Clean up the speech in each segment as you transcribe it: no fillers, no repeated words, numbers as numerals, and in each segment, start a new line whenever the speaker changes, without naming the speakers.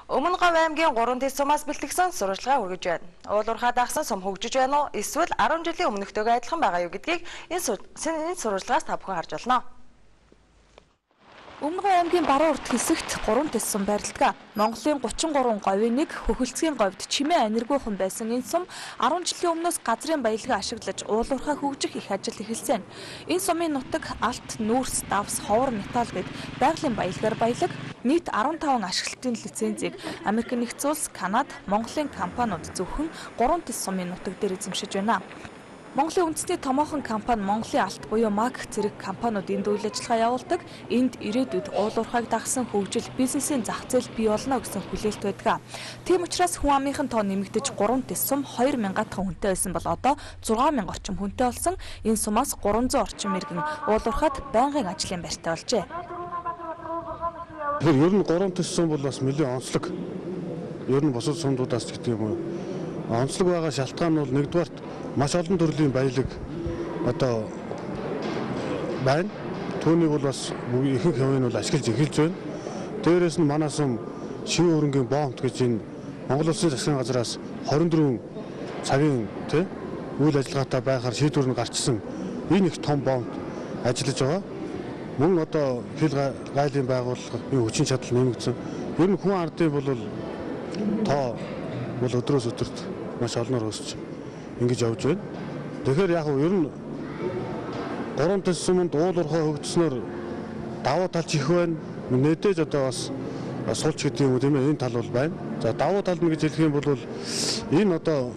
Өмнө Говь аймгийн 3 дэс сумаас бэлтгэсэн сурвалжлага үргэж байна. Уулуурхаа дагсан сум хөгжиж байна уу? Эсвэл 10 жилийн өмнөхтэйгээ адилхан байгаа юу гэдгийг энэ сурвалжлагаас та бүхэн харж болно. Өмнө Говь аймгийн баруун урд хэсэгт 3 дэс сум байрладаг. Монголын 33 говийн нэг хөхөлцгийн говьд чимээ аниргүйхан байсан энэ сум 10 жилийн өмнөөс газрын баялагаа ашиглаж уулуурхаа хөгжих их ажил эхэлсэн. Энэ сумын нутаг алт, нүүрс, давс, ховор, металл гэд байгалийн баялагаар баялаг нийт 15 ашиглалтын лицензийг Америк нэгдсэн улс, Канада, Монголын компаниуд зөвхөн 3 дэс сумын нутаг дээр эзэмшиж байна. Монголын үндэсний томоохон компани Монголын алт буюу МАК зэрэг компаниуд энд үйл ажиллагаа явуулдаг. Энд ирээдүйд уулуурхайг дагсан хөгжил, бизнесийн зах зээл бий болно гэсэн хүлээлт байдаг. Тийм учраас хүн амынхан тоо нэмэгдэж 3 дэс сум 2000 гадхан хүнтэй байсан бол одоо 6000 орчим хүнтэй болсон. Энэ сумаас 300 орчим иргэн уулуурхад байнгын ажлын байртай болжээ.
Тэгэхээр ер нь 3 дэс сум бол бас нэлээд онцлог. Ер нь бусад сумдуудаас гэдэг юм уу? Онцлог байгаа шалтгаан нь бол нэгдүгээрт маш олон төрлийн баялаг одоо байна. Түүнийг бол бас ихэнх хувийн бол ашиглаж эхэлж байна. Дээрээс нь манай сум Шивэн хөрөнгийн боомт гэж энэ Монгол Улсын засгийн газраас 24 цагийн үйл ажиллагаатай байхаар шийдвэр нь гарчсан энэ их том боомт ажиллаж байгаа. Мөн одоо хил гайлын байгууллага хүчин чадал нэмэгдсэн. Ер нь хүн ардын бол тоо бол өдрөөс өдөрт маш олноор өсөж ингэж явж байна. Тэгэхээр яг нь ер нь 3 дэс суманд уулуурхай хөгжснөөр давуу талч их байна. Мэдээж одоо бас сулч гэдэг юм уу тийм ээ энэ тал бол байна. За давуу тал нь гэж хэлэх юм бол энэ одоо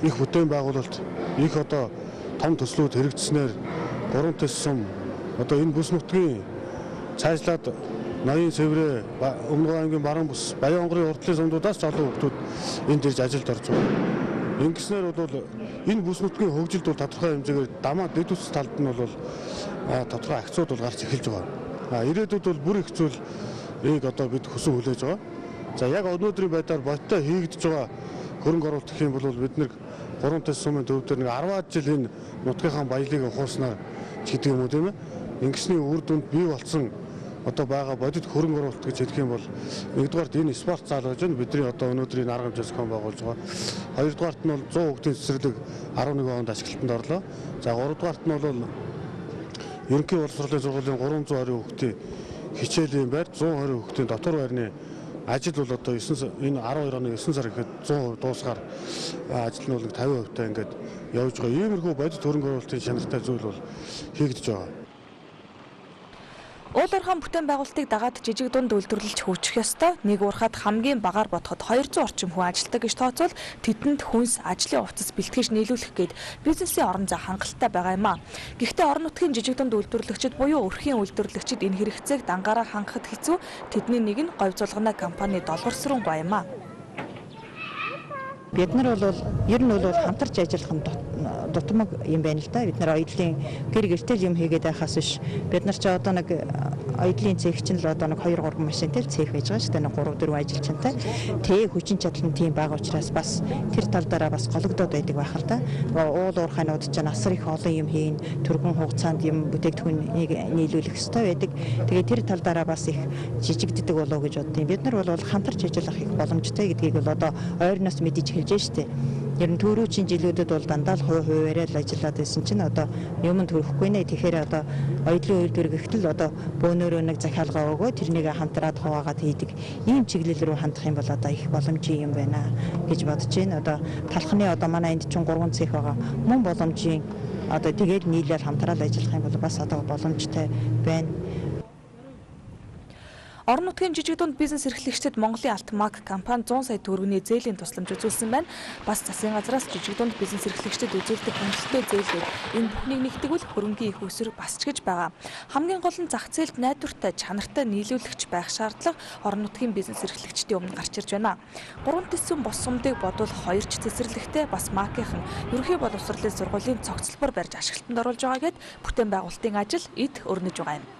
их бүтээн байгуулалт их одоо том төслүүд хэрэгжснээр 3 дэс сум одоо энэ бүс нутгийн цаашлаад Ноён Цэврэ, Өмнө Говь аймгийн баруун бүс, Баян онгорын уртлын сумдуудаас залуу хүмүүс энд ирж ажилд орж байгаа. Ингэснээр бол энэ бүс нутгийн хөгжилд бол тодорхой хэмжээгээр дамаа дэд үс талд нь бол тодорхой акцууд бол гарч эхэлж байгаа. Ирээдүйд бол бүр их зүйлийг одоо бид хүсэн хүлээж байгаа. За яг өнөөдрийн байдлаар боттой хийгдэж байгаа хөрөнгө оруулалт гэх юм бол бид нэг 3 дэс сумын төв дээр нэг 10-аад жил энэ нутгийнхаа баялагийг ухуулснаар гэдэг юм уу тийм ээ. Ингэсний үр дүнд бий болсон одоо байгаа бодит хөрөнгө оруулалт гэж хэлэх юм бол нэгдүгээрт энэ спорт зал гэж байна. Бидний одоо өнөөдрийн арга хэмжээ зохион байгуулж байгаа. Хоёрдугаарт нь бол 100 хүүхдийн цэцэрлэг 11 онд ашиглалтанд орлоо. За гуравдугаарт нь бол ерөнхий боловсролын сургуулийн 320 хүүхдийн хичээлийн байр, 120 хүүхдийн дотор байрны ажил бол одоо энэ 12 оны 9 сар гэхэд 100% дуусгаар ажил нь бол 50% та ингээд явж байгаа. Иймэрхүү бодит хөрөнгө оруулалтын чанартай зүйл бол хийгдэж байгаа.
Уулуурхаан бүтээн байгуулалтыг дагаад жижиг дунд үйлдвэрлэж хөгжих ёстой. Нэг уурхад хамгийн багаар бодоход 200 орчим хүн ажилладаг гэж тооцвол тэдэнд хүнс, ажлын хувцас бэлтгэж нийлүүлэх гээд бизнесийн орон зай хангалттай байгаа юм а. Гэхдээ орон нутгийн жижиг дунд үйлдвэрлэгчид буюу өрхийн үйлдвэрлэгчид энэ хэрэгцээг дангаараа хангахад хэцүү. Тэдний нэг нь говь зулгана компани Долгорсрон юм а.
Бид нар бол ер нь бол хамтарч ажиллах нь дутмаг юм байна л да. Бид нар оюутлын гэр гэртэл юм хийгээд байхаас биш. Бид нар ч одоо нэг оюутлын цех чинь л одоо нэг 2-3 машинтай цех байж байгаа шүү дээ. 3-4 ажилчинтай. Тэг хүчин чадал нь тийм бага учраас бас тэр тал дараа бас гологдоод байдаг байх л да. Уул уурхайнууд ч асар их олон юм хийн, түргэн хугацаанд юм бүтээгдэхүүнийг нийлүүлэх ёстой байдаг. Тэгээ тэр тал дараа бас их жижигддэг болов гэж боддیں۔ Бид нар бол хамтарч ажиллах их боломжтой гэдгийг бол одоо ойрноос мэдэж хэлж штэ. Ер нь түрүүчийн жилүүдэд бол дандаа л хуваарай л ажиллаад байсан чинь одоо юм төрөхгүй нэ. Тэгэхээр одоо оюутлын үйлдвэр гэхтэл одоо бөөнөрөө нэг захиалга өгөө тэрнийг хамтраад хуваагаад хийдэг. Ийм чиглэл рүү хандах юм бол одоо их боломжийн юм байна гэж бодож байна. Одоо талхны одоо манай энд чинь 3 цех байгаа. Мөн боломжийн одоо тэгээд нийлээд хамтраад ажиллах юм бол бас одоо боломжтой байна.
Орон нутгийн жижиг дунд бизнес эрхлэгчдэд Монголын алт МАК компани 100 сая төгрөгийн зээлийн тусламж үзүүлсэн байна. Бас засгийн газраас жижиг дунд бизнес эрхлэгчдэд үзүүлдэг хөнгөлөлттэй зээлүүд энэ бүхнийг нэгтгэвэл хөрөнгийн их өсөр бас ч гэж байгаа. Хамгийн гол нь зах зээлд найдвартай, чанартай нийлүүлэгч байх шаардлага орон нутгийн бизнес эрхлэгчдийн өмнө гарч ирж байна. 3 дэс сум бос сумдыг бодвол 2 ч цэцэрлэгтэй бас МАК-ийн ерөнхий боловсролын сургуулийн цогцлбор барьж ашиглалтанд оруулж байгаа гэд бүтээн байгуулалтын ажил эд өрнөж байгаа юм.